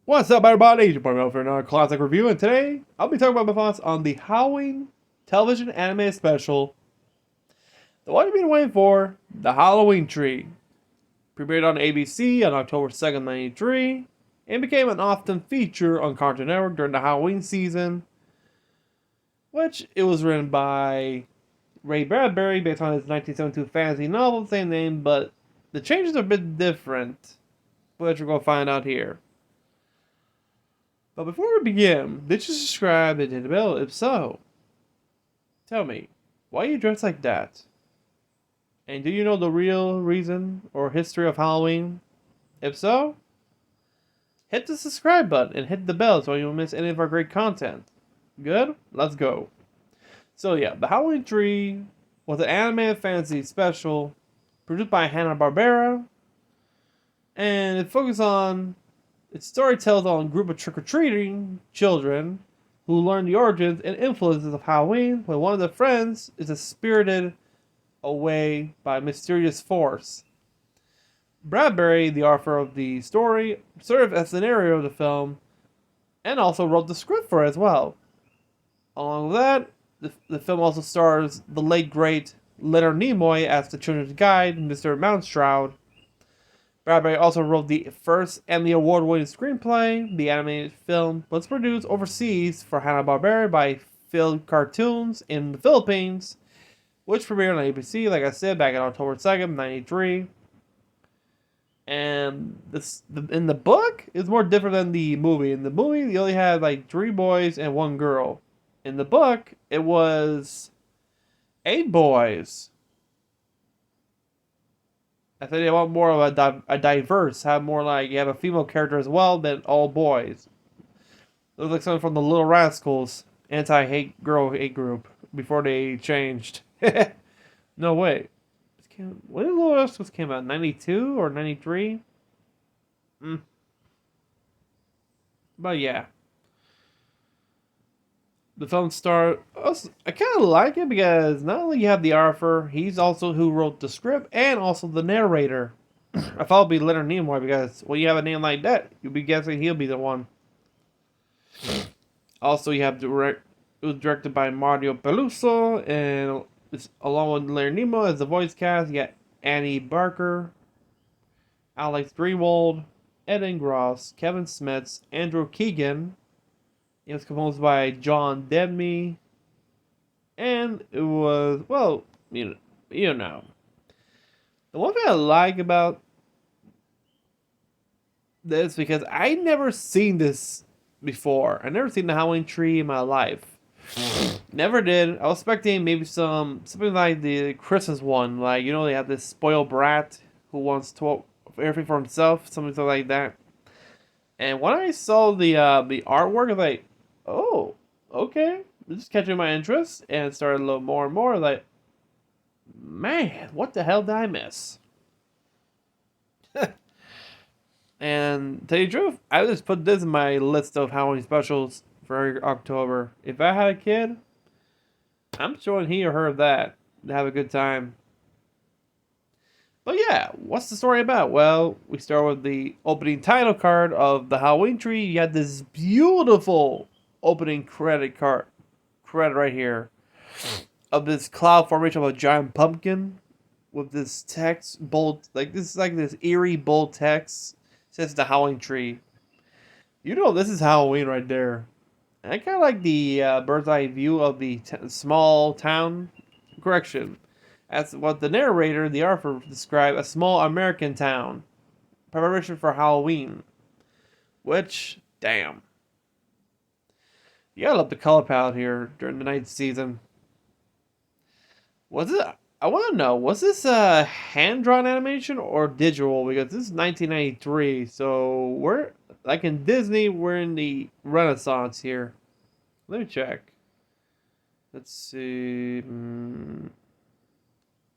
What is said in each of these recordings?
What's up, everybody? It's your boy Mel for another classic review, and today I'll be talking about my thoughts on the Halloween television anime special, the one you've been waiting for, The Halloween Tree. Premiered on ABC on October 2nd, 1993, and became an often feature on Cartoon Network during the Halloween season, which it was written by Ray Bradbury based on his 1972 fantasy novel, same name, but the changes are a bit different, which we're going to find out here. But before we begin, did you subscribe and hit the bell? If so, tell me, why are you dressed like that? And do you know the real reason or history of Halloween? If so, hit the subscribe button and hit the bell so you don't miss any of our great content. Good? Let's go. So yeah, The Halloween Tree was an animated fantasy special produced by Hannah-Barbera, and it focused on its story tells on a group of trick-or-treating children who learn the origins and influences of Halloween when one of their friends is spirited away by a mysterious force. Bradbury, the author of the story, served as the narrator of the film and also wrote the script for it as well. Along with that, the film also stars the late great Leonard Nimoy as the children's guide, Mr. Mountshroud. Bradbury also wrote the first Emmy Award-winning screenplay. The animated film was produced overseas for Hannah-Barbera by Phil Cartoons in the Philippines, which premiered on ABC, like I said, back on October 2nd, 1993. And in the book, it's more different than the movie. In the movie, you only had like 3 boys and 1 girl. In the book, it was 8 boys. I think they want more of a diverse, have more like, you have a female character as well than all boys. Looks like something from the Little Rascals anti-hate girl hate group before they changed. No, wait. When did Little Rascals came out? 92 or 93? But yeah. The film star, I kind of like it because not only you have the author, he's also who wrote the script and also the narrator. I thought it'd be Leonard Nimoy because when you have a name like that, you'll be guessing he'll be the one. Also, you have it was directed by Mario Peluso, and along with Leonard Nimoy as the voice cast, you got Annie Barker, Alex Greenwald, Eden Gross, Kevin Smits, Andrew Keegan. It was composed by John Debney, and it was, well, you know. The one thing I like about this, because I never seen this before. I never seen the Halloween Tree in my life. Never did. I was expecting maybe something like the Christmas one, like, you know, they have this spoiled brat who wants to everything for himself, something like that. And when I saw the artwork, I was like, oh, okay. This is catching my interest, and started a little more and more like, man, what the hell did I miss? And to tell you the truth, I just put this in my list of Halloween specials for October. If I had a kid, I'm showing he or her that to have a good time. But yeah, what's the story about? Well, we start with the opening title card of the Halloween Tree. You had this beautiful opening credit right here of this cloud formation of a giant pumpkin with this text bold, like this is like this eerie bold text. It says the Halloween Tree. You know this is Halloween right there. And I kind of like the bird's eye view of the small town. Correction. That's what the narrator, the author, described a small American town. Preparation for Halloween. Which, damn. You gotta love the color palette here during the night season. Was it? I want to know, was this a hand-drawn animation or digital? Because this is 1993, so we're, like in Disney, we're in the Renaissance here. Let me check. Let's see.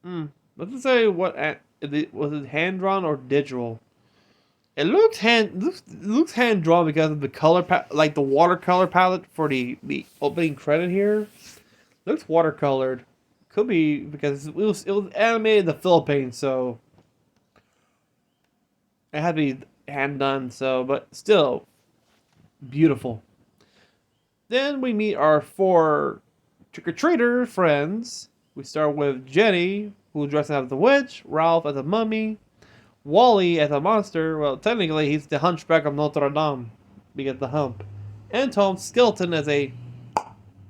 Let's just say what was it hand-drawn or digital? It looks hand drawn because of the color like the watercolor palette for the opening credit here. Looks watercolored. Could be because it was animated in the Philippines, so it had to be hand done. So, but still, Beautiful. Then we meet our four trick-or-treater friends. We start with Jenny, who dresses as the witch, Ralph as a mummy, Wally as a monster. Well, technically, he's the hunchback of Notre Dame, because the hump. And Tom Skeleton as a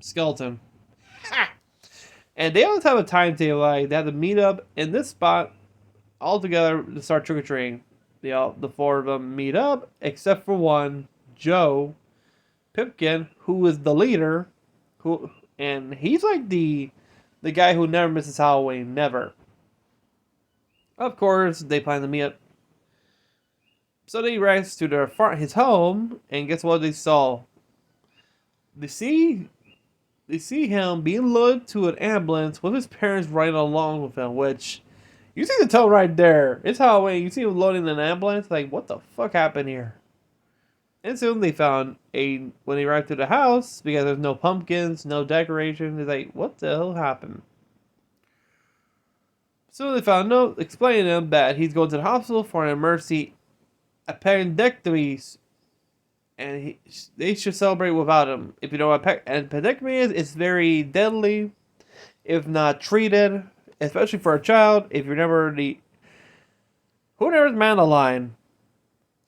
skeleton. And they always have a timetable. Like, they have to meet up in this spot all together to start trick-or-treating. The four of them meet up, except for one, Joe Pipkin, who is the leader, and he's like the guy who never misses Halloween, never. Of course, they plan to meet up. So they race to his home, and guess what they saw? They see him being loaded to an ambulance with his parents riding along with him, which you see the tone right there. It's Halloween. You see him loading an ambulance. Like, what the fuck happened here? And soon they found when they arrived to the house, because there's no pumpkins, no decorations, they're like, what the hell happened? So they found a note explaining to him that he's going to the hospital for an emergency appendectomy, and they should celebrate without him. If you know what appendectomy is, it's very deadly if not treated, especially for a child. If you're never who never Madeline?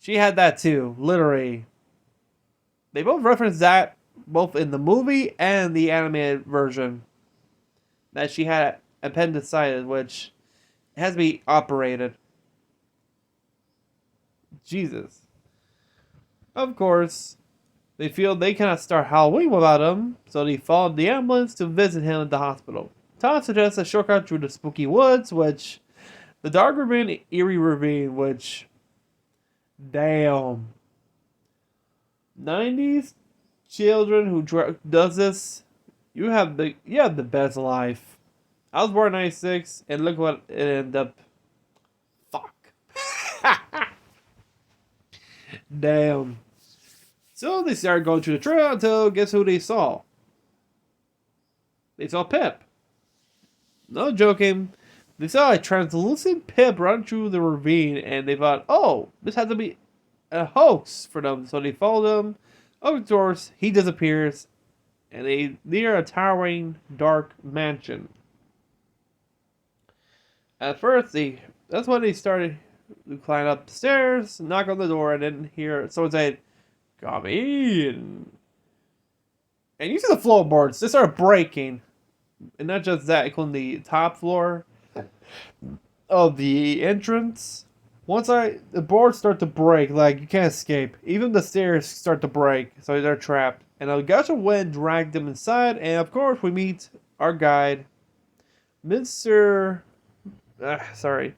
She had that too, literally. They both reference that both in the movie and the animated version, that she had appendicitis, which has to be operated. Jesus. Of course, they feel they cannot start Halloween without him, so they followed the ambulance to visit him at the hospital. Todd suggests a shortcut through the spooky woods, which the dark ravine, eerie ravine, which, damn. 90s children who does this, you have the best life. I was born in 96, and look what it ended up. Fuck. Damn. So they started going through the trail until, guess who they saw? They saw Pip. No joking. They saw a translucent Pip run through the ravine, and they thought, oh, this has to be a hoax for them. So they followed him. Of course, he disappears, and they near a towering, dark mansion. At first, that's when they started to climb up the stairs, knock on the door, and then hear someone say, "Come in." And you see the floorboards, they start breaking. And not just that, including the top floor of the entrance. Once the boards start to break, like, you can't escape. Even the stairs start to break, so they're trapped. And a gush of wind dragged them inside, and of course we meet our guide, Mr. Sorry.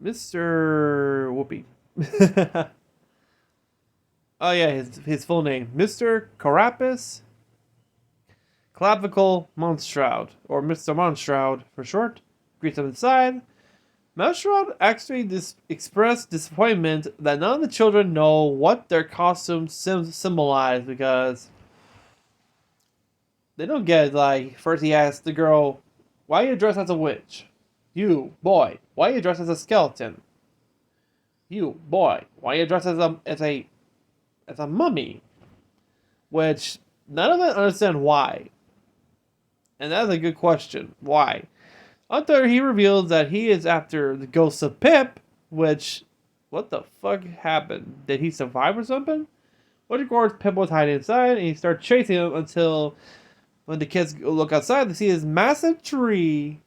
Mr. Whoopi. Oh yeah, his full name. Mr. Carapis Clavicle Monshroud, or Mr. Monshroud for short, greets him inside. Monshroud actually expressed disappointment that none of the children know what their costumes symbolize, because they don't get it. Like, first he asks the girl, "Why are you dressed as a witch?" "You, boy, why are you dressed as a skeleton?" "You, boy, why are you dressed as a mummy?" Which none of them understand why. And that's a good question. Why? Until he reveals that he is after the ghost of Pip, which, what the fuck happened? Did he survive or something? Which, of course, Pip was hiding inside, and he starts chasing him until, when the kids look outside, they see this massive tree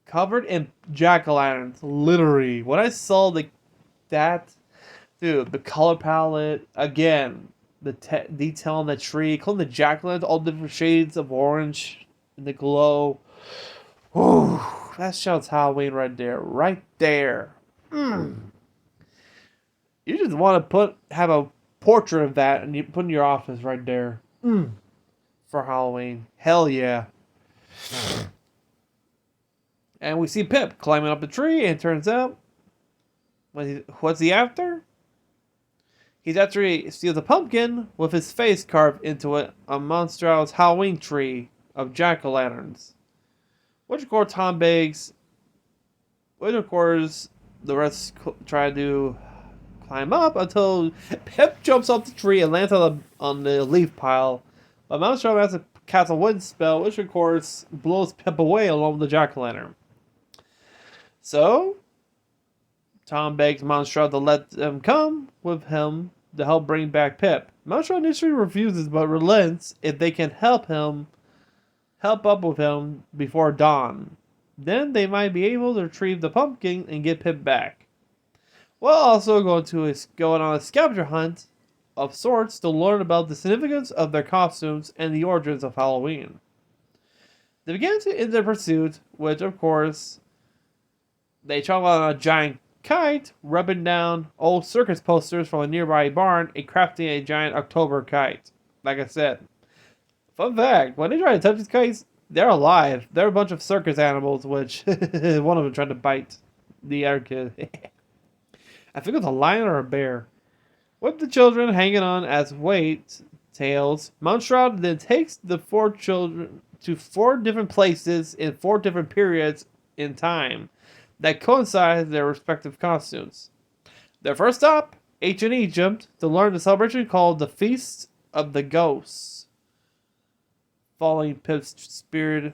covered in jack-o'-lanterns. Literally. When I saw dude, the color palette, again, the detail on the tree, including the jack-o'-lanterns, all different shades of orange, and the glow. Ooh, that shouts Halloween right there. Right there. You just want to have a portrait of that and you put in your office right there. For Halloween. Hell yeah. And we see Pip climbing up the tree, and it turns out, what's he after? He's after he steals a pumpkin with his face carved into it on Monshroud's Halloween tree of jack-o'-lanterns. Which, of course, Tom begs. Which, of course, The rest try to climb up until Pip jumps off the tree and lands on the leaf pile. But Mountstraw has to cast a wind spell, which of course blows Pip away along with the jack-o'-lantern. So, Tom begs Mountstraw to let them come with him to help bring back Pip. Mountstraw initially refuses, but relents if they can help up with him before dawn. Then they might be able to retrieve the pumpkin and get Pip back. While also going on a scavenger hunt of sorts to learn about the significance of their costumes and the origins of Halloween. They begin to end their pursuit, which of course they travel on a giant kite, rubbing down old circus posters from a nearby barn and crafting a giant October kite. Like I said, fun fact, when they try to touch these kites, they're alive. They're a bunch of circus animals, which one of them tried to bite the other kid. I think it was a lion or a bear. With the children hanging on as weight tails, Mountstraw then takes the 4 children to 4 different places in 4 different periods in time that coincide with their respective costumes. Their first stop, ancient Egypt, to learn the celebration called the Feast of the Ghosts. Following Pip's spirit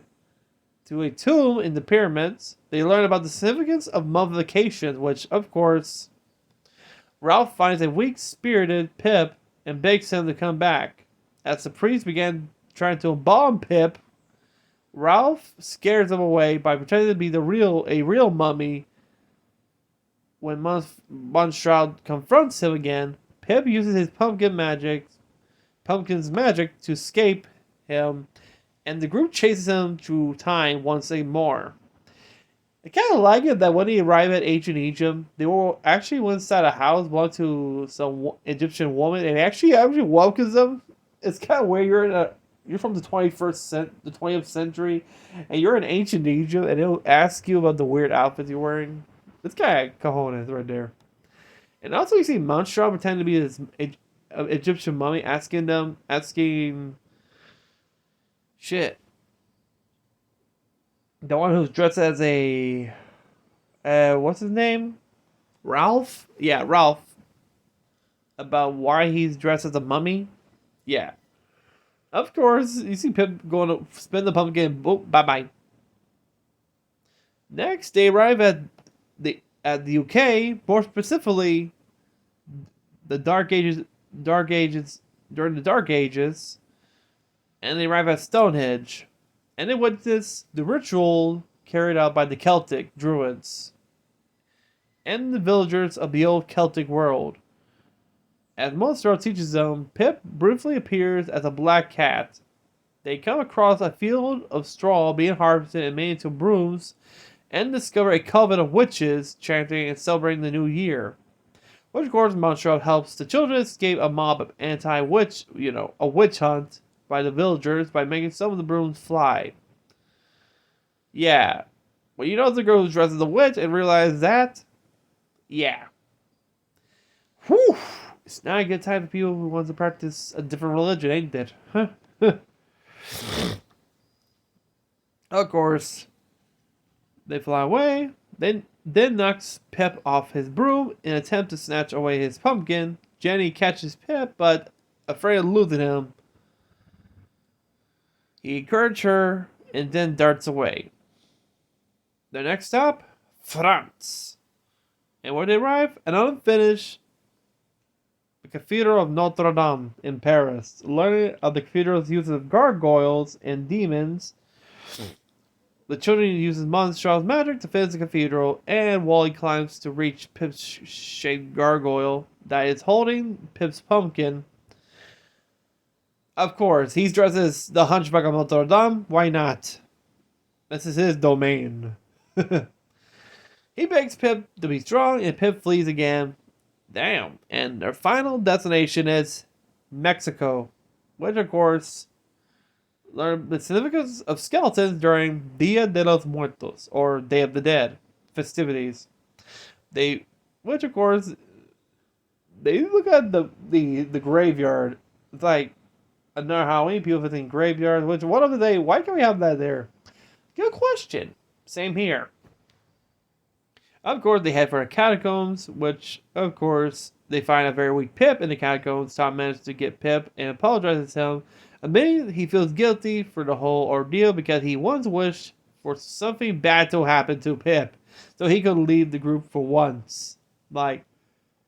to a tomb in the pyramids, they learn about the significance of mummification, which, of course, Ralph finds a weak-spirited Pip and begs him to come back. As the priest began trying to embalm Pip, Ralph scares him away by pretending to be a real mummy. When Mountstraw confronts him again, Pip uses his pumpkin's magic to escape him, and the group chases him through time once more. I kind of like it that when they arrive at ancient Egypt, they will actually inside a house belonging to some Egyptian woman, and actually welcomes them. It's kind of weird. You're from the 20th century, and you're in ancient Egypt, and they'll ask you about the weird outfits you're wearing. It's kind of cojones right there. And also, you see Mountstraw pretending to be this Egyptian mummy, asking shit. The one who's dressed as a... what's his name? Ralph? Yeah, Ralph. About why he's dressed as a mummy? Yeah. Of course, you see Pip going to spin the pumpkin and boom, bye-bye. Next, they arrive at the UK, more specifically, during the Dark Ages, and they arrive at Stonehenge. And they witness the ritual carried out by the Celtic Druids and the villagers of the old Celtic world. As Mountstraw teaches them, Pip briefly appears as a black cat. They come across a field of straw being harvested and made into brooms, and discover a coven of witches chanting and celebrating the new year. Which, of course, Mountstraw helps the children escape a mob of anti-witch, a witch hunt by the villagers by making some of the brooms fly. Yeah. Well, you know the girl who's dressed as a witch and realize that? Yeah. Whew. It's not a good time for people who want to practice a different religion, ain't it? Huh? Of course, they fly away. Then knocks Pip off his broom in an attempt to snatch away his pumpkin. Jenny catches Pip, but afraid of losing him, he encourages her and then darts away. Their next stop, France. And when they arrive, an unfinished the Cathedral of Notre Dame in Paris. Learning of the cathedral's use of gargoyles and demons, the children uses Mounstraw's magic to finish the cathedral, and Wally climbs to reach Pip's shaped gargoyle that is holding Pip's pumpkin. Of course, he's dressed as the Hunchback of Notre Dame. Why not? This is his domain. He begs Pip to be strong, and Pip flees again. Damn. And their final destination is Mexico, which, of course, learn the significance of skeletons during Dia de los Muertos, or Day of the Dead festivities. Which, of course, they look at the graveyard. It's like another Halloween. People visiting graveyards. Which one of the day? Why can't we have that there? Good question. Same here. Of course, they head for the catacombs, which, of course, they find a very weak Pip in the catacombs. Tom manages to get Pip and apologizes to him, admitting he feels guilty for the whole ordeal because he once wished for something bad to happen to Pip so he could leave the group for once. Like,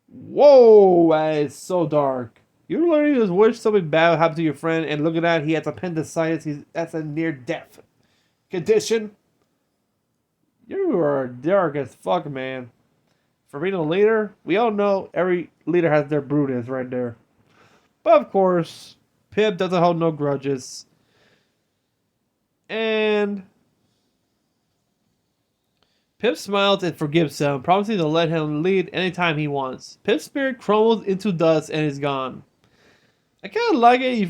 whoa, that is so dark. You literally just wish something bad happened to your friend, and look at that, he has appendicitis. That's a near-death condition. You are dark as fuck, man. For being a leader, we all know every leader has their Brutus right there. But of course, Pip doesn't hold no grudges. And Pip smiles and forgives him, promising to let him lead anytime he wants. Pip's spirit crumbles into dust and is gone. I kind of like it.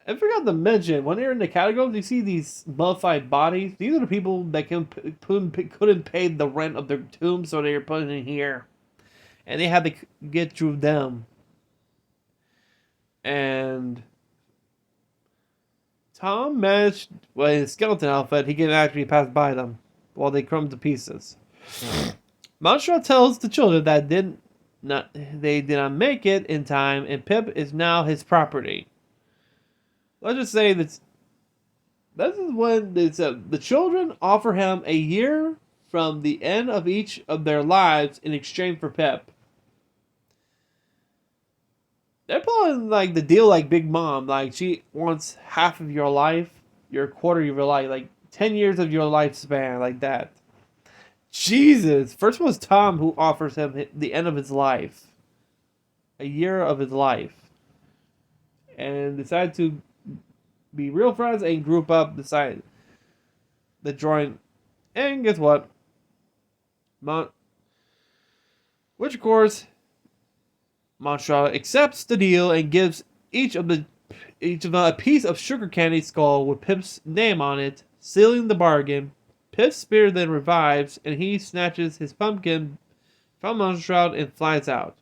I forgot to mention, when they're in the catacombs, you see these mummified bodies. These are the people that couldn't pay the rent of their tombs, so they were put in here. And they had to get through them. And Tom managed, well, in his skeleton outfit, he can actually pass by them while they crumble to pieces. Monstro tells the children that they did not make it in time, and Pip is now his property. Let's just say that this is when the children offer him a year from the end of each of their lives in exchange for Pip. They're pulling like the deal like Big Mom. Like, she wants half of your life, your quarter of your life, like 10 years of your lifespan, like that. Jesus. First was Tom, who offers him the end of his life. A year of his life. And decided to be real friends and group up, decide the join. And guess what? Which of course, Monstro accepts the deal and gives each of them a piece of sugar candy skull with Pip's name on it, sealing the bargain. Pip's spirit then revives, and he snatches his pumpkin from Monstro and flies out.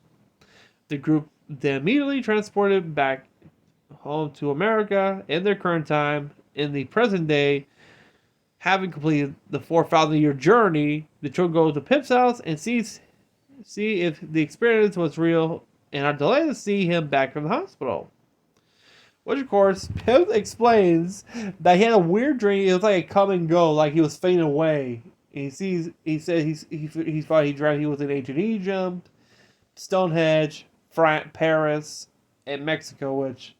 The group then immediately transported back home to America in their current time. In the present day, having completed the 4,000-year journey, the children go to Pip's house and see if the experience was real, and are delighted to see him back from the hospital. Which, of course, Pip explains that he had a weird dream. It was like a come and go, like he was fading away. And he said he thought he was in ancient Egypt, Stonehenge, Paris, and Mexico, which,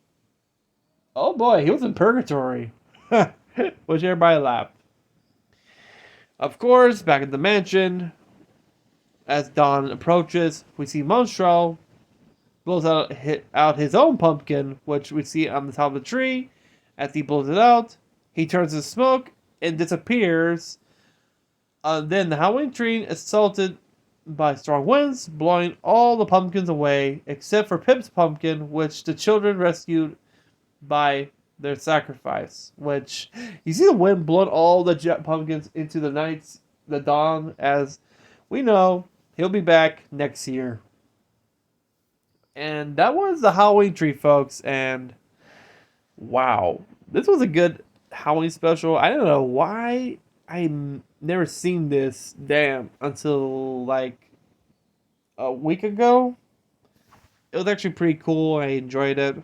oh boy, he was in purgatory. Which everybody laughed. Of course, back at the mansion, as dawn approaches, we see Monstro blows out his own pumpkin, which we see on the top of the tree. As he blows it out, he turns to smoke and disappears. Then the Halloween tree is assaulted by strong winds, blowing all the pumpkins away, except for Pip's pumpkin, which the children rescued by their sacrifice. Which, you see the wind blowing all the pumpkins into the dawn, as we know he'll be back next year. And that was the Halloween tree, folks. And wow, this was a good Halloween special. I don't know why I never seen this until like a week ago. It was actually pretty cool. I enjoyed it.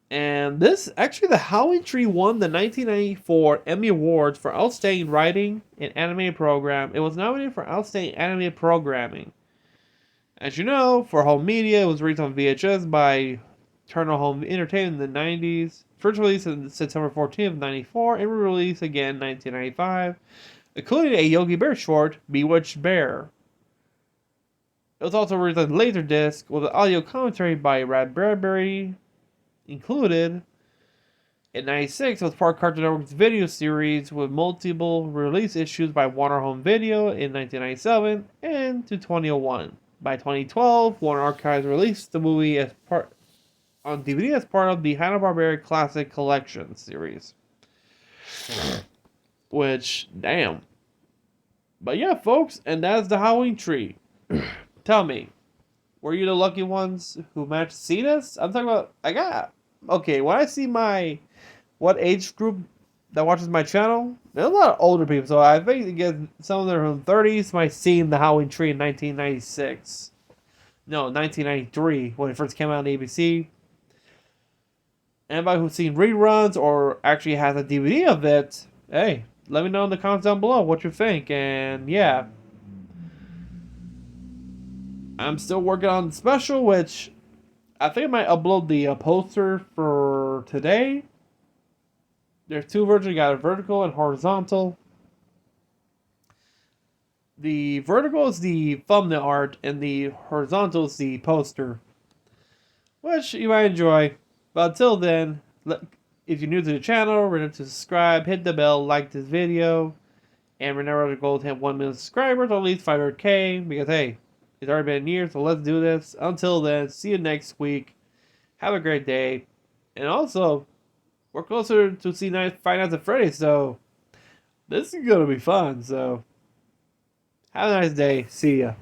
And the Halloween tree won the 1994 Emmy Awards for Outstanding Writing in Animated Program. It was nominated for Outstanding Animated Programming. As you know, for home media, it was released on VHS by Turner Home Entertainment in the 90s. First released on September 14th, 94, and re-released again in 1995, including a Yogi Bear short, Bewitched Bear. It was also released on Laserdisc with an audio commentary by Ray Bradbury included. In 96, it was part of Cartoon Network's video series with multiple release issues by Warner Home Video in 1997 and to 2001. By 2012, Warner Archives released the movie on DVD as part of the Hannah-Barbera Classic Collection series. Which, damn. But yeah, folks, and that's the Halloween tree. Tell me, were you the lucky ones who managed to see this? I'm talking about, okay, when I see what age group that watches my channel, there's a lot of older people, so I think you get some of them from 30s might seen the Halloween Tree in 1996. No, 1993 when it first came out on ABC. Anybody who's seen reruns or actually has a DVD of it, hey, let me know in the comments down below what you think. And yeah, I'm still working on the special, which I think I might upload the poster for today. There's two versions. You got a vertical and horizontal. The vertical is the thumbnail art, and the horizontal is the poster, which you might enjoy. But until then, if you're new to the channel, remember to subscribe, hit the bell, like this video, and remember our goal to hit 1 million subscribers, or at least 500K, because hey, it's already been a year, so let's do this. Until then, see you next week. Have a great day. And also, we're closer to see Five Nights at Freddy's, so this is going to be fun. So, have a nice day. See ya.